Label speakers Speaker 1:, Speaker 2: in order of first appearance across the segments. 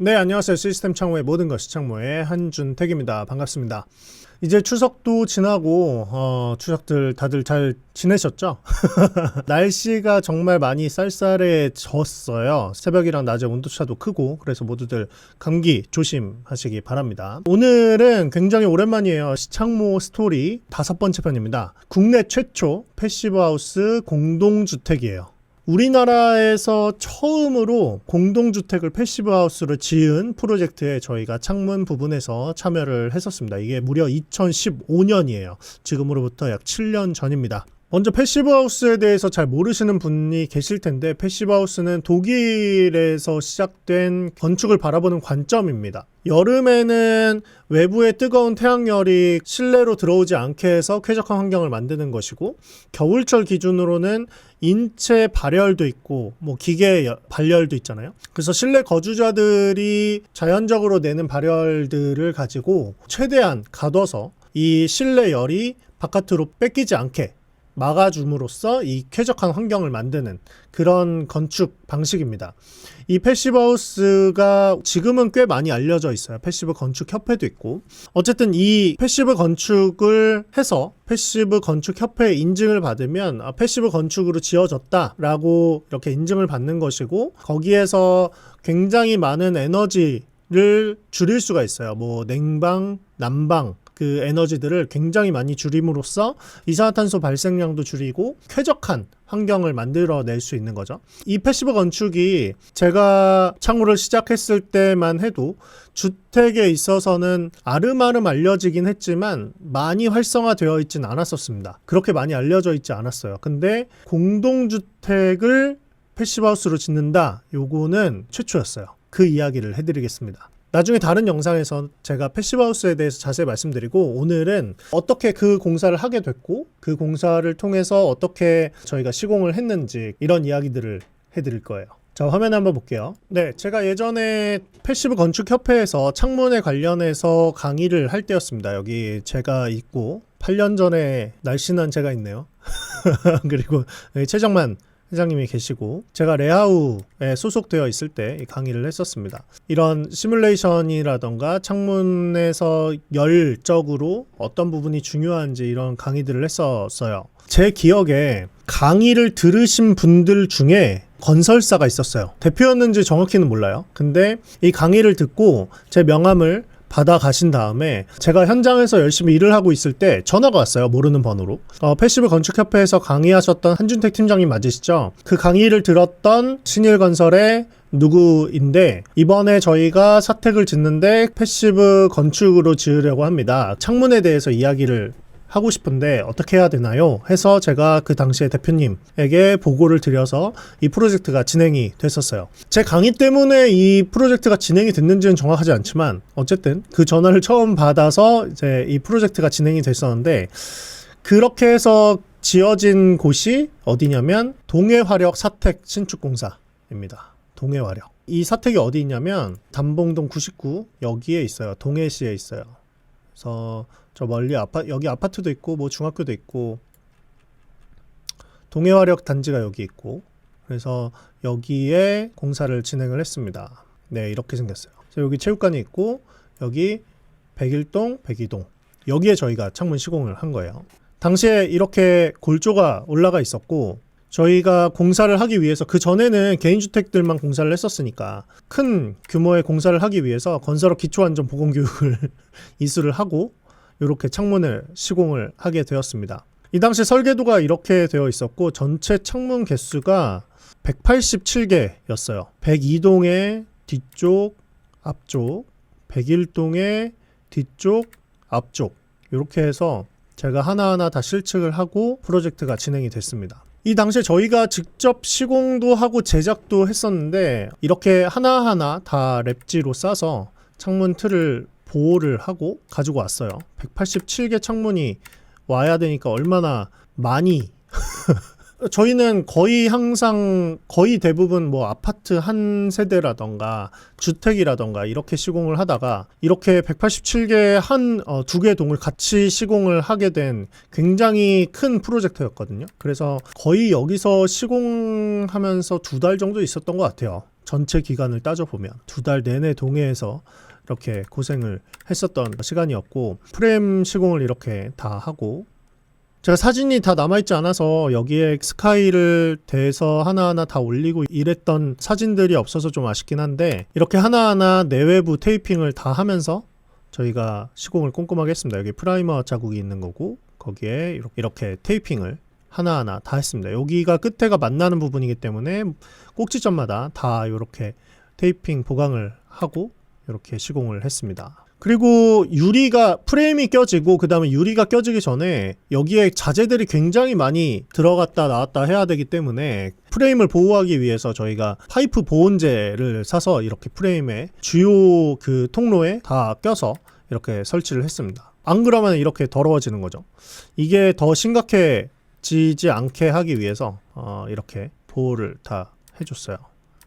Speaker 1: 네, 안녕하세요. 시스템 창모의 모든 것이 창모의 한준택입니다. 반갑습니다. 이제 추석도 지나고 추석들 다들 잘 지내셨죠? 날씨가 정말 많이 쌀쌀해졌어요. 새벽이랑 낮에 온도차도 크고, 그래서 모두들 감기 조심하시기 바랍니다. 오늘은 굉장히 오랜만이에요. 시창모 스토리 5번째 편입니다. 국내 최초 패시브하우스 공동주택이에요. 우리나라에서 처음으로 공동주택을 패시브하우스로 지은 프로젝트에 저희가 창문 부분에서 참여를 했었습니다. 이게 무려 2015년이에요. 지금으로부터 약 7년 전입니다. 먼저 패시브하우스에 대해서 잘 모르시는 분이 계실 텐데, 패시브하우스는 독일에서 시작된 건축을 바라보는 관점입니다. 여름에는 외부의 뜨거운 태양열이 실내로 들어오지 않게 해서 쾌적한 환경을 만드는 것이고, 겨울철 기준으로는 인체 발열도 있고 기계 발열도 있잖아요. 그래서 실내 거주자들이 자연적으로 내는 발열들을 가지고 최대한 가둬서 이 실내 열이 바깥으로 뺏기지 않게 막아줌으로써 이 쾌적한 환경을 만드는 그런 건축 방식입니다. 이 패시브하우스가 지금은 꽤 많이 알려져 있어요. 패시브 건축협회도 있고. 어쨌든 이 패시브 건축을 해서 패시브 건축협회 인증을 받으면 패시브 건축으로 지어졌다라고 이렇게 인증을 받는 것이고, 거기에서 굉장히 많은 에너지를 줄일 수가 있어요. 냉방, 난방, 그 에너지들을 굉장히 많이 줄임으로써 이산화탄소 발생량도 줄이고 쾌적한 환경을 만들어낼 수 있는 거죠. 이 패시브 건축이 제가 창호를 시작했을 때만 해도 주택에 있어서는 아름아름 알려지긴 했지만 많이 활성화되어 있진 않았었습니다. 그렇게 많이 알려져 있지 않았어요. 근데 공동주택을 패시브하우스로 짓는다, 요거는 최초였어요. 그 이야기를 해드리겠습니다. 나중에 다른 영상에서 제가 패시브하우스에 대해서 자세히 말씀드리고, 오늘은 어떻게 그 공사를 하게 됐고 그 공사를 통해서 어떻게 저희가 시공을 했는지, 이런 이야기들을 해드릴 거예요. 자, 화면 한번 볼게요. 네, 제가 예전에 패시브 건축협회에서 창문에 관련해서 강의를 할 때였습니다. 여기 제가 있고 8년 전에 날씬한 제가 있네요. 그리고 최정만 회장님이 계시고, 제가 레하우에 소속되어 있을 때 강의를 했었습니다. 이런 시뮬레이션이라던가 창문에서 열적으로 어떤 부분이 중요한지 이런 강의들을 했었어요. 제 기억에 강의를 들으신 분들 중에 건설사가 있었어요. 대표였는지 정확히는 몰라요. 근데 이 강의를 듣고 제 명함을 받아 가신 다음에 제가 현장에서 열심히 일을 하고 있을 때 전화가 왔어요. 모르는 번호로. 패시브 건축협회에서 강의하셨던 한준택 팀장님 맞으시죠? 그 강의를 들었던 신일건설의 누구인데, 이번에 저희가 사택을 짓는데 패시브 건축으로 지으려고 합니다. 창문에 대해서 이야기를 하고 싶은데 어떻게 해야 되나요? 해서 제가 그 당시에 대표님에게 보고를 드려서 이 프로젝트가 진행이 됐었어요. 제 강의 때문에 이 프로젝트가 진행이 됐는지는 정확하지 않지만, 어쨌든 그 전화를 처음 받아서 이제 이 프로젝트가 진행이 됐었는데, 그렇게 해서 지어진 곳이 어디냐면 동해화력 사택 신축공사입니다. 동해화력. 이 사택이 어디 있냐면 담봉동 99 여기에 있어요. 동해시에 있어요. 그래서 저 멀리 여기 아파트도 있고 중학교도 있고, 동해화력 단지가 여기 있고, 그래서 여기에 공사를 진행을 했습니다. 네, 이렇게 생겼어요. 여기 체육관이 있고, 여기 101동, 102동, 여기에 저희가 창문 시공을 한 거예요. 당시에 이렇게 골조가 올라가 있었고, 저희가 공사를 하기 위해서, 그 전에는 개인주택들만 공사를 했었으니까 큰 규모의 공사를 하기 위해서 건설업 기초안전보건교육을 이수를 하고 이렇게 창문을 시공을 하게 되었습니다. 이 당시 설계도가 이렇게 되어 있었고, 전체 창문 개수가 187개였어요. 102동의 뒤쪽, 앞쪽, 101동의 뒤쪽, 앞쪽, 이렇게 해서 제가 하나하나 다 실측을 하고 프로젝트가 진행이 됐습니다. 이 당시에 저희가 직접 시공도 하고 제작도 했었는데, 이렇게 하나하나 다 랩지로 싸서 창문 틀을 보호를 하고 가지고 왔어요. 187개 창문이 와야 되니까 얼마나 많이 저희는 거의 대부분 아파트 한 세대라던가 주택이라던가 이렇게 시공을 하다가 이렇게 187개 두 개 동을 같이 시공을 하게 된 굉장히 큰 프로젝트였거든요. 그래서 거의 여기서 시공하면서 2달 정도 있었던 것 같아요. 전체 기간을 따져보면 2달 내내 동해에서 이렇게 고생을 했었던 시간이었고, 프레임 시공을 이렇게 다 하고, 제가 사진이 다 남아있지 않아서 여기에 스카이를 대서 하나하나 다 올리고 이랬던 사진들이 없어서 좀 아쉽긴 한데, 이렇게 하나하나 내외부 테이핑을 다 하면서 저희가 시공을 꼼꼼하게 했습니다. 여기 프라이머 자국이 있는 거고, 거기에 이렇게 테이핑을 하나하나 다 했습니다. 여기가 끝에가 만나는 부분이기 때문에 꼭지점마다 다 이렇게 테이핑 보강을 하고 이렇게 시공을 했습니다. 그리고 유리가 프레임이 껴지고 그 다음에 유리가 껴지기 전에 여기에 자재들이 굉장히 많이 들어갔다 나왔다 해야 되기 때문에 프레임을 보호하기 위해서 저희가 파이프 보온재를 사서 이렇게 프레임에 주요 그 통로에 다 껴서 이렇게 설치를 했습니다. 안 그러면 이렇게 더러워지는 거죠. 이게 더 심각해지지 않게 하기 위해서 이렇게 보호를 다 해줬어요.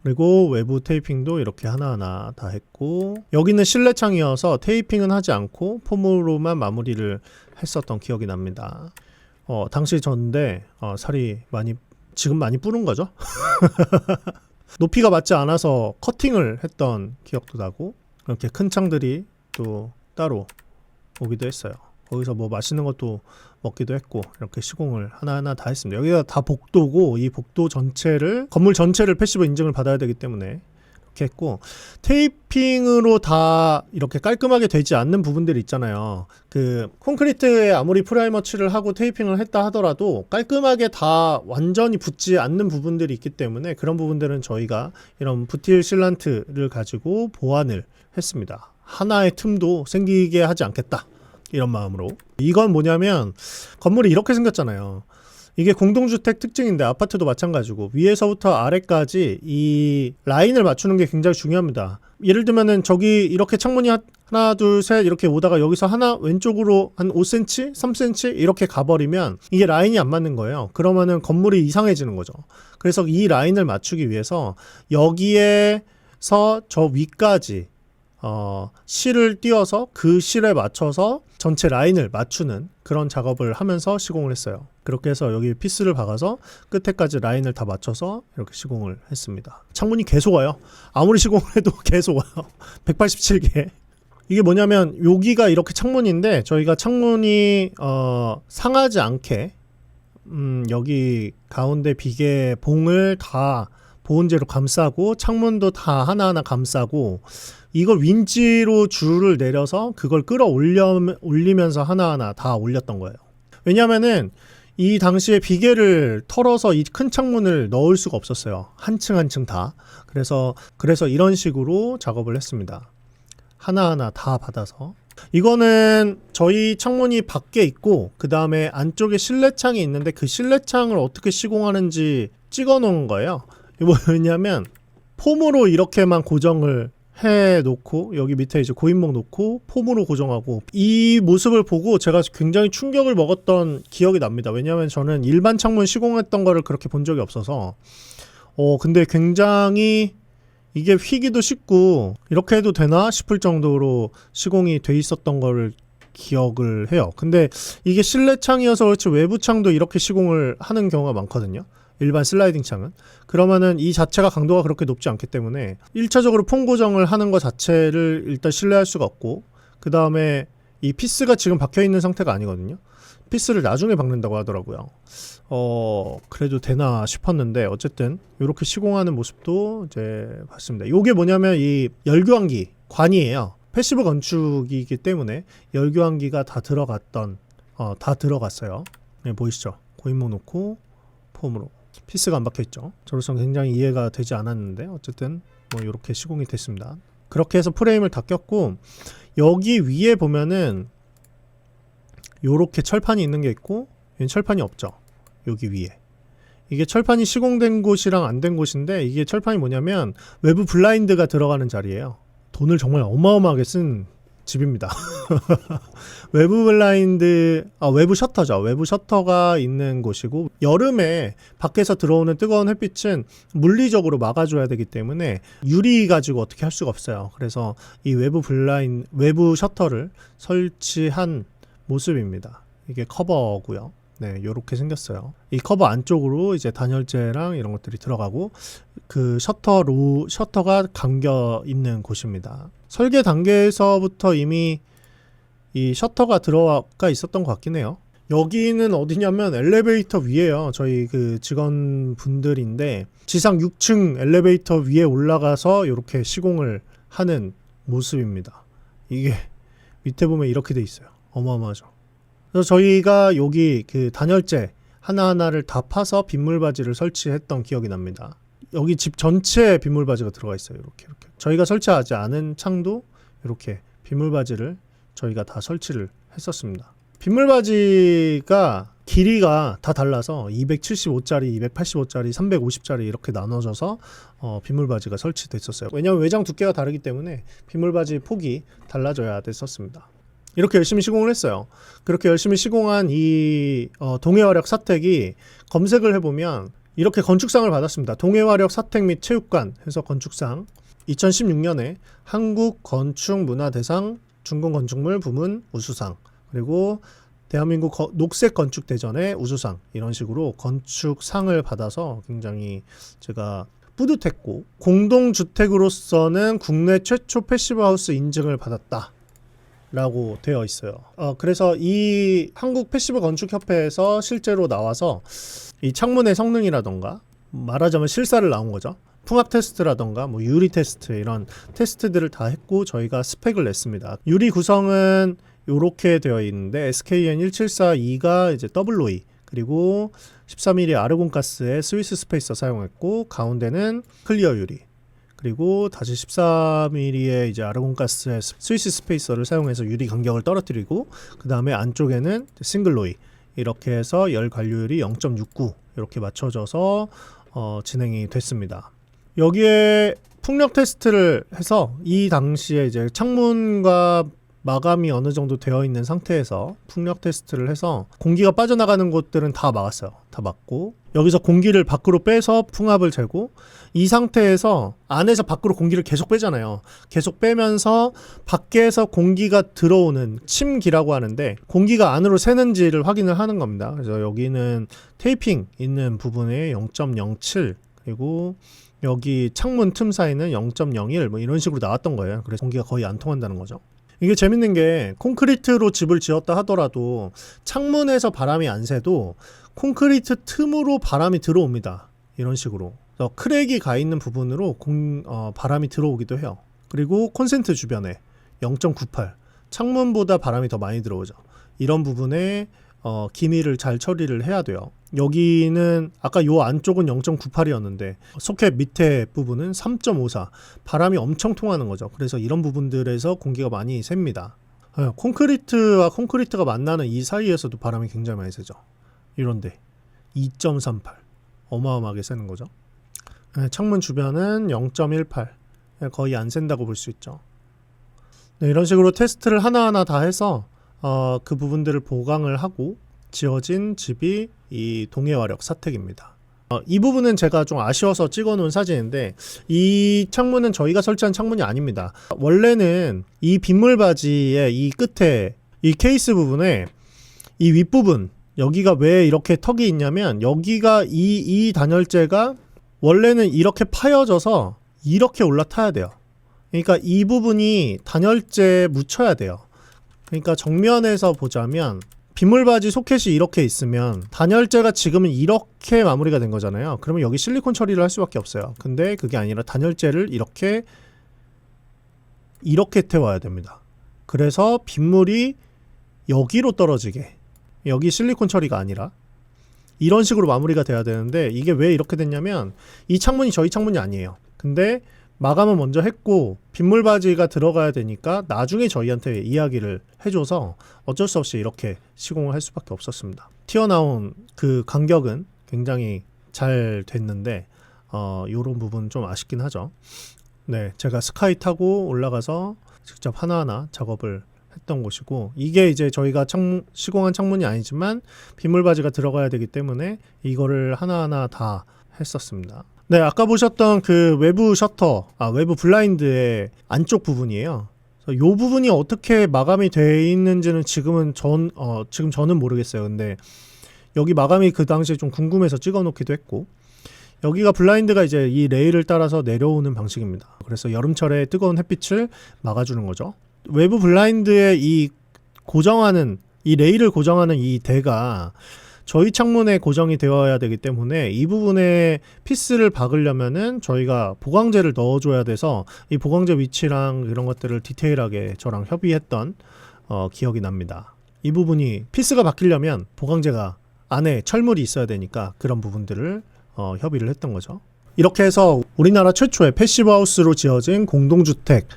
Speaker 1: 그리고 외부 테이핑도 이렇게 하나하나 다 했고, 여기는 실내 창이어서 테이핑은 하지 않고 폼으로만 마무리를 했었던 기억이 납니다. 당시 전인데 살이 지금 많이 뿌는 거죠. 높이가 맞지 않아서 커팅을 했던 기억도 나고, 이렇게 큰 창들이 또 따로 오기도 했어요. 거기서 뭐 맛있는 것도 먹기도 했고, 이렇게 시공을 하나하나 다 했습니다. 여기가 다 복도고, 이 복도 전체를, 건물 전체를 패시브 인증을 받아야 되기 때문에 이렇게 했고, 테이핑으로 다 이렇게 깔끔하게 되지 않는 부분들이 있잖아요. 그 콘크리트에 아무리 프라이머 칠을 하고 테이핑을 했다 하더라도 깔끔하게 다 완전히 붙지 않는 부분들이 있기 때문에 그런 부분들은 저희가 이런 부틸 실란트를 가지고 보완을 했습니다. 하나의 틈도 생기게 하지 않겠다, 이런 마음으로. 이건 뭐냐면 건물이 이렇게 생겼잖아요. 이게 공동주택 특징인데 아파트도 마찬가지고 위에서부터 아래까지 이 라인을 맞추는 게 굉장히 중요합니다. 예를 들면은 저기 이렇게 창문이 하나 둘 셋 이렇게 오다가 여기서 하나 왼쪽으로 한 5cm 3cm 이렇게 가버리면 이게 라인이 안 맞는 거예요. 그러면은 건물이 이상해지는 거죠. 그래서 이 라인을 맞추기 위해서 여기에서 저 위까지 실을 띄워서 그 실에 맞춰서 전체 라인을 맞추는 그런 작업을 하면서 시공을 했어요. 그렇게 해서 여기 피스를 박아서 끝에까지 라인을 다 맞춰서 이렇게 시공을 했습니다. 창문이 계속 와요. 아무리 시공을 해도 계속 와요. 187개. 이게 뭐냐면 여기가 이렇게 창문인데 저희가 창문이 상하지 않게 여기 가운데 비계 봉을 다 보온재로 감싸고 창문도 다 하나하나 감싸고 이걸 윈지로 줄을 내려서 그걸 올리면서 하나하나 다 올렸던 거예요. 왜냐면은 이 당시에 비계를 털어서 이 큰 창문을 넣을 수가 없었어요. 한 층 한 층 다. 그래서 이런 식으로 작업을 했습니다. 하나하나 다 받아서. 이거는 저희 창문이 밖에 있고 그 다음에 안쪽에 실내창이 있는데 그 실내창을 어떻게 시공하는지 찍어 놓은 거예요. 이거 뭐냐면 폼으로 이렇게만 고정을 해 놓고 여기 밑에 이제 고인목 놓고 폼으로 고정하고, 이 모습을 보고 제가 굉장히 충격을 먹었던 기억이 납니다. 왜냐하면 저는 일반 창문 시공했던 거를 그렇게 본 적이 없어서 근데 굉장히 이게 휘기도 쉽고 이렇게 해도 되나 싶을 정도로 시공이 돼 있었던 거를 기억을 해요. 근데 이게 실내 창이어서 그렇지 외부 창도 이렇게 시공을 하는 경우가 많거든요. 일반 슬라이딩 창은. 그러면은 이 자체가 강도가 그렇게 높지 않기 때문에 1차적으로 폼 고정을 하는 것 자체를 일단 신뢰할 수가 없고, 그 다음에 이 피스가 지금 박혀 있는 상태가 아니거든요. 피스를 나중에 박는다고 하더라고요. 그래도 되나 싶었는데 어쨌든 이렇게 시공하는 모습도 이제 봤습니다. 이게 뭐냐면 이 열교환기 관이에요. 패시브 건축이기 때문에 열교환기가 다 들어갔어요. 네, 보이시죠? 고인목 놓고 폼으로 피스가 안 박혀있죠. 저로서는 굉장히 이해가 되지 않았는데 어쨌든 뭐 이렇게 시공이 됐습니다. 그렇게 해서 프레임을 다 꼈고, 여기 위에 보면은 요렇게 철판이 있는 게 있고 여기 철판이 없죠. 여기 위에 이게 철판이 시공된 곳이랑 안 된 곳인데, 이게 철판이 뭐냐면 외부 블라인드가 들어가는 자리예요. 돈을 정말 어마어마하게 쓴 집입니다. 외부 블라인드, 외부 셔터죠. 외부 셔터가 있는 곳이고, 여름에 밖에서 들어오는 뜨거운 햇빛은 물리적으로 막아줘야 되기 때문에 유리 가지고 어떻게 할 수가 없어요. 그래서 이 외부 셔터를 설치한 모습입니다. 이게 커버고요. 네, 요렇게 생겼어요. 이 커버 안쪽으로 이제 단열재랑 이런 것들이 들어가고, 그 셔터가 감겨 있는 곳입니다. 설계 단계에서부터 이미 이 셔터가 들어가 있었던 것 같긴 해요. 여기는 어디냐면 엘리베이터 위에요. 저희 그 직원분들인데 지상 6층 엘리베이터 위에 올라가서 이렇게 시공을 하는 모습입니다. 이게 밑에 보면 이렇게 돼 있어요. 어마어마하죠. 그래서 저희가 여기 그 단열재 하나하나를 다 파서 빗물바지를 설치했던 기억이 납니다. 여기 집 전체에 빗물바지가 들어가 있어요. 이렇게. 저희가 설치하지 않은 창도 이렇게 빗물바지를 저희가 다 설치를 했었습니다. 빗물바지가 길이가 다 달라서 275짜리, 285짜리, 350짜리 이렇게 나눠져서 빗물바지가 설치됐었어요. 왜냐하면 외장 두께가 다르기 때문에 빗물바지 폭이 달라져야 됐었습니다. 이렇게 열심히 시공을 했어요. 그렇게 열심히 시공한 이 동해화력 사택이 검색을 해보면 이렇게 건축상을 받았습니다. 동해화력 사택 및 체육관 해서 건축상 2016년에 한국건축문화대상 중공건축물 부문 우수상, 그리고 대한민국 녹색 건축대전의 우수상, 이런 식으로 건축상을 받아서 굉장히 제가 뿌듯했고, 공동주택으로서는 국내 최초 패시브하우스 인증을 받았다 라고 되어 있어요. 그래서 이 한국 패시브 건축협회에서 실제로 나와서 이 창문의 성능이라던가, 말하자면 실사를 나온 거죠. 풍압 테스트라던가 뭐 유리 테스트, 이런 테스트들을 다 했고 저희가 스펙을 냈습니다. 유리 구성은 이렇게 되어 있는데 SKN1742가 이제 더블로이, 그리고 14mm 아르곤가스의 스위스 스페이서 사용했고, 가운데는 클리어 유리, 그리고 다시 14mm의 이제 아르곤가스의 스위스 스페이서를 사용해서 유리 간격을 떨어뜨리고, 그 다음에 안쪽에는 싱글로이, 이렇게 해서 열 관료율이 0.69 이렇게 맞춰져서 진행이 됐습니다. 여기에 풍력 테스트를 해서 이 당시에 이제 창문과 마감이 어느 정도 되어 있는 상태에서 풍력 테스트를 해서 공기가 빠져나가는 곳들은 다 막았어요. 다 막고, 여기서 공기를 밖으로 빼서 풍압을 재고, 이 상태에서 안에서 밖으로 공기를 계속 빼잖아요. 계속 빼면서 밖에서 공기가 들어오는 침기라고 하는데 공기가 안으로 새는지를 확인을 하는 겁니다. 그래서 여기는 테이핑 있는 부분에 0.07, 그리고 여기 창문 틈 사이는 0.01 뭐 이런 식으로 나왔던 거예요. 그래서 공기가 거의 안 통한다는 거죠. 이게 재밌는 게 콘크리트로 집을 지었다 하더라도 창문에서 바람이 안 새도 콘크리트 틈으로 바람이 들어옵니다. 이런 식으로. 그래서 크랙이 가 있는 부분으로 바람이 들어오기도 해요. 그리고 콘센트 주변에 0.98, 창문보다 바람이 더 많이 들어오죠. 이런 부분에 기미를 잘 처리를 해야 돼요. 여기는 아까 요 안쪽은 0.98이었는데 소켓 밑에 부분은 3.54, 바람이 엄청 통하는 거죠. 그래서 이런 부분들에서 공기가 많이 셉니다. 콘크리트와 콘크리트가 만나는 이 사이에서도 바람이 굉장히 많이 새죠. 이런데 2.38, 어마어마하게 새는 거죠. 창문 주변은 0.18, 거의 안 샌다고 볼 수 있죠. 이런 식으로 테스트를 하나하나 다 해서 그 부분들을 보강을 하고 지어진 집이 이 동해화력 사택입니다. 이 부분은 제가 좀 아쉬워서 찍어놓은 사진인데, 이 창문은 저희가 설치한 창문이 아닙니다. 원래는 이 빗물바지의 이 끝에 이 케이스 부분에 이 윗부분, 여기가 왜 이렇게 턱이 있냐면, 여기가 이 단열재가 원래는 이렇게 파여져서 이렇게 올라타야 돼요. 그러니까 이 부분이 단열재에 묻혀야 돼요. 그러니까 정면에서 보자면 빗물바지 소켓이 이렇게 있으면 단열재가 지금은 이렇게 마무리가 된 거잖아요. 그러면 여기 실리콘 처리를 할 수밖에 없어요. 근데 그게 아니라 단열재를 이렇게 태워야 됩니다. 그래서 빗물이 여기로 떨어지게, 여기 실리콘 처리가 아니라 이런 식으로 마무리가 돼야 되는데, 이게 왜 이렇게 됐냐면 이 창문이 저희 창문이 아니에요. 근데 마감은 먼저 했고 빗물바지가 들어가야 되니까 나중에 저희한테 이야기를 해줘서 어쩔 수 없이 이렇게 시공을 할 수밖에 없었습니다. 튀어나온 그 간격은 굉장히 잘 됐는데 요런 부분 좀 아쉽긴 하죠. 네, 제가 스카이 타고 올라가서 직접 하나하나 작업을 했던 곳이고, 이게 이제 저희가 시공한 창문이 아니지만 빗물바지가 들어가야 되기 때문에 이거를 하나하나 다 했었습니다. 네, 아까 보셨던 그 외부 셔터, 외부 블라인드의 안쪽 부분이에요. 이 부분이 어떻게 마감이 돼 있는지는 지금 저는 모르겠어요. 근데 여기 마감이 그 당시에 좀 궁금해서 찍어 놓기도 했고, 여기가 블라인드가 이제 이 레일을 따라서 내려오는 방식입니다. 그래서 여름철에 뜨거운 햇빛을 막아주는 거죠. 외부 블라인드의 이 레일을 고정하는 이 대가 저희 창문에 고정이 되어야 되기 때문에 이 부분에 피스를 박으려면은 저희가 보강제를 넣어줘야 돼서 이 보강제 위치랑 이런 것들을 디테일하게 저랑 협의했던 기억이 납니다. 이 부분이 피스가 바뀌려면 보강제가 안에 철물이 있어야 되니까 그런 부분들을 협의를 했던 거죠. 이렇게 해서 우리나라 최초의 패시브 하우스로 지어진 공동주택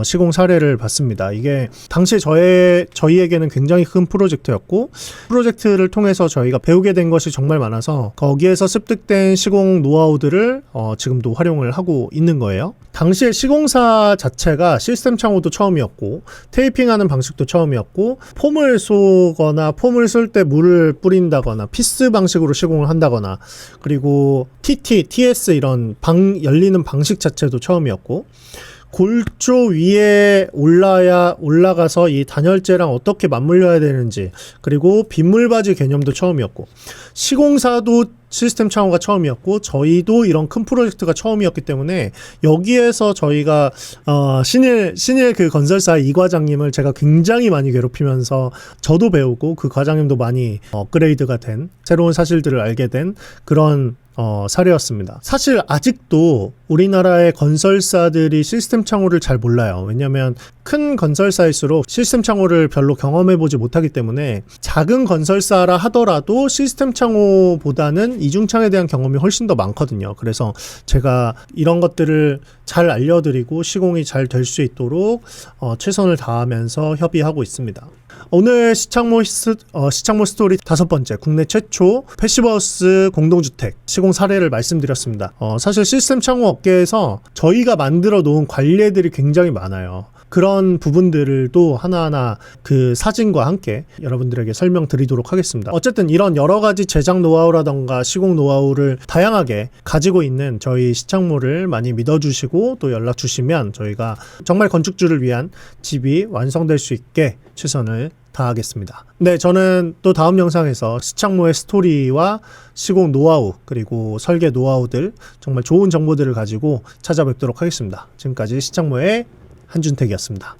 Speaker 1: 시공 사례를 봤습니다. 이게 당시 저희에게는 굉장히 큰 프로젝트였고, 프로젝트를 통해서 저희가 배우게 된 것이 정말 많아서 거기에서 습득된 시공 노하우들을 지금도 활용을 하고 있는 거예요. 당시에 시공사 자체가 시스템 창호도 처음이었고, 테이핑하는 방식도 처음이었고, 폼을 쏘거나 폼을 쏠 때 물을 뿌린다거나 피스 방식으로 시공을 한다거나, 그리고 TS 이런 열리는 방식 자체도 처음이었고, 골조 위에 올라가서 이 단열재랑 어떻게 맞물려야 되는지, 그리고 빗물바지 개념도 처음이었고, 시공사도 시스템 창호가 처음이었고, 저희도 이런 큰 프로젝트가 처음이었기 때문에 여기에서 저희가 신일 그 건설사 이 과장님을 제가 굉장히 많이 괴롭히면서 저도 배우고 그 과장님도 많이 업그레이드가 된, 새로운 사실들을 알게 된 그런 사례였습니다. 사실 아직도 우리나라의 건설사들이 시스템 창호를 잘 몰라요. 왜냐하면 큰 건설사일수록 시스템 창호를 별로 경험해보지 못하기 때문에, 작은 건설사라 하더라도 시스템 창호보다는 이중창에 대한 경험이 훨씬 더 많거든요. 그래서 제가 이런 것들을 잘 알려드리고 시공이 잘 될 수 있도록 최선을 다하면서 협의하고 있습니다. 오늘 시창모 스토리 5번째, 국내 최초 패시브하우스 공동주택 시공 사례를 말씀드렸습니다. 사실 시스템 창호 업계에서 저희가 만들어 놓은 관례들이 굉장히 많아요. 그런 부분들도 하나하나 그 사진과 함께 여러분들에게 설명드리도록 하겠습니다. 어쨌든 이런 여러 가지 제작 노하우라던가 시공 노하우를 다양하게 가지고 있는 저희 시창모를 많이 믿어주시고 또 연락 주시면 저희가 정말 건축주를 위한 집이 완성될 수 있게 최선을 다하겠습니다. 네, 저는 또 다음 영상에서 시창모의 스토리와 시공 노하우, 그리고 설계 노하우들, 정말 좋은 정보들을 가지고 찾아뵙도록 하겠습니다. 지금까지 시창모의 한준택이었습니다.